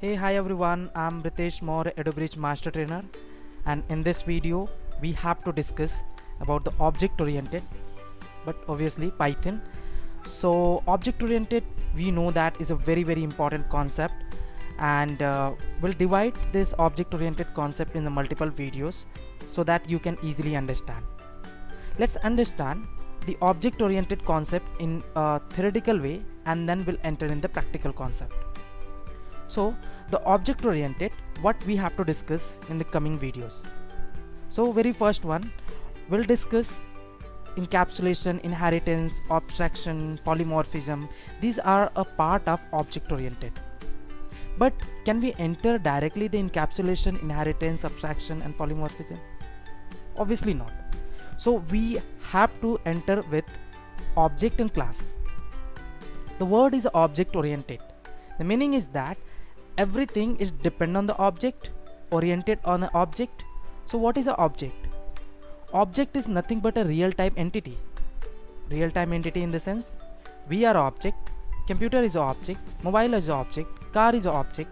Hey, hi everyone, I'm Ritesh, Maury, Bridge Master Trainer, and in this video we have to discuss about the object oriented, but obviously Python. So object oriented, we know that is a very important concept, and we'll divide this object oriented concept in the multiple videos so that you can easily understand. Let's understand the object oriented concept in a theoretical way, and then we'll enter in the practical concept. So the object oriented, what we have to discuss in the coming videos. So very first one, we'll discuss encapsulation, inheritance, abstraction, polymorphism. These are a part of object oriented. But can we enter directly the encapsulation, inheritance, abstraction and polymorphism? Obviously not. So we have to enter with object and class. The word is object oriented. The meaning is that everything is dependent on the object, oriented on the object. So what is an object? Object is nothing but a real-time entity. Real-time entity in the sense, we are object, computer is object, mobile is object, car is object,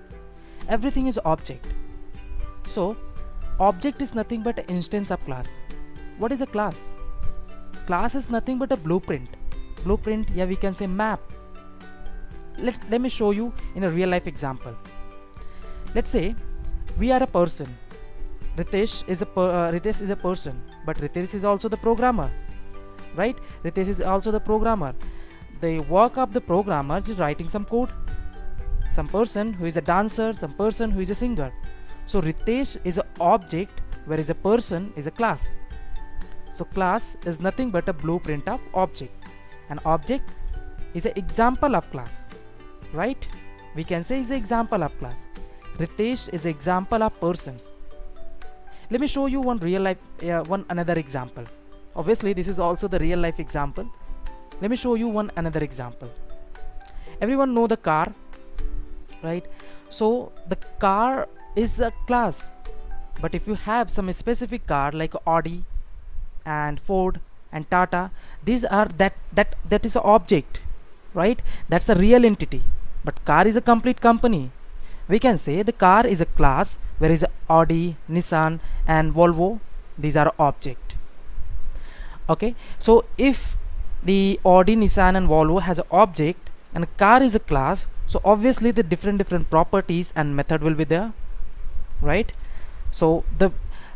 everything is object. So object is nothing but an instance of class. What is a class? Class is nothing but a blueprint. Blueprint, yeah, we can say map. Let me show you in a real life example. Let's say we are a person. Ritesh is a person, but Ritesh is also the programmer, right? Ritesh is also the programmer. The work of the programmer is writing some code. Some person who is a dancer, some person who is a singer. So Ritesh is an object, whereas a person is a class. So class is nothing but a blueprint of object. An object is an example of class, right? We can say is an example of class. Ritesh is an example of person. Let me show you one real life, another example. Obviously this is also the real life example. Let me show you another example. Everyone know the car, right? So the car is a class, but if you have some specific car like Audi and Ford and Tata, these are that is an object, right? That's a real entity. But car is a complete company. We can say the car is a class, whereas Audi, Nissan and Volvo, these are object. Okay, so if the Audi, Nissan and Volvo has an object and a car is a class, so obviously the different properties and method will be there, right? So the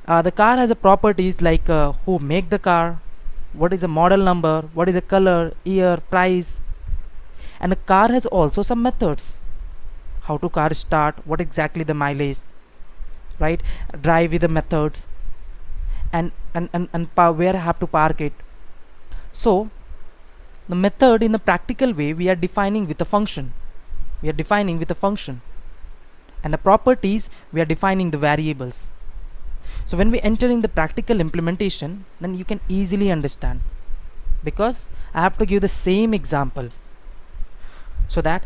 car has a properties like who make the car, what is the model number, what is the color, year, price, and the car has also some methods. How to car start, what exactly the mileage, right? Drive with the methods, and where I have to park it. So the method in the practical way we are defining with a function. And the properties we are defining the variables. So when we enter in the practical implementation, then you can easily understand, because I have to give the same example. So that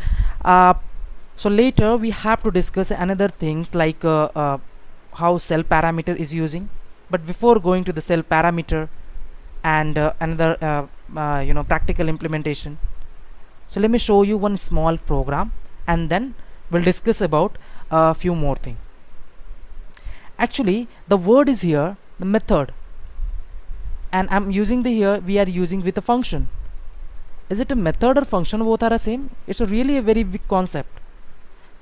so later we have to discuss another things like how cell parameter is using. But before going to the cell parameter and another practical implementation, so let me show you one small program, and then we'll discuss about a few more things. Actually the word is here the method, and I'm using we are using with a function. Is it a method or function? Both are the same. It's really a very big concept.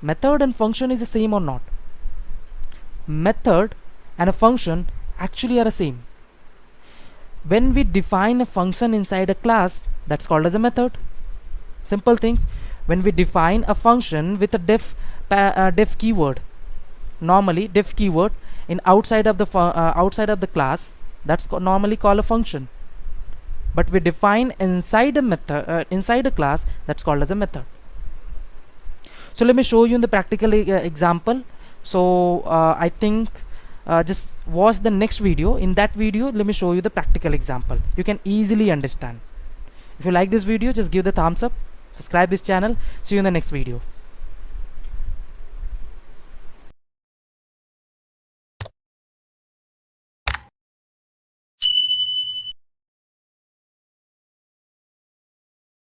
Method and function is the same or not? Method and a function actually are the same. When we define a function inside a class, that's called as a method. Simple things. When we define a function with a def keyword, normally def keyword in outside of the class, that's normally called a function. But we define inside a method, inside a class, that's called as a method. So let me show you in the practical example. So I think just watch the next video. In that video let me show you the practical example. You can easily understand. If you like this video, just give the thumbs up, subscribe this channel. See you in the next video.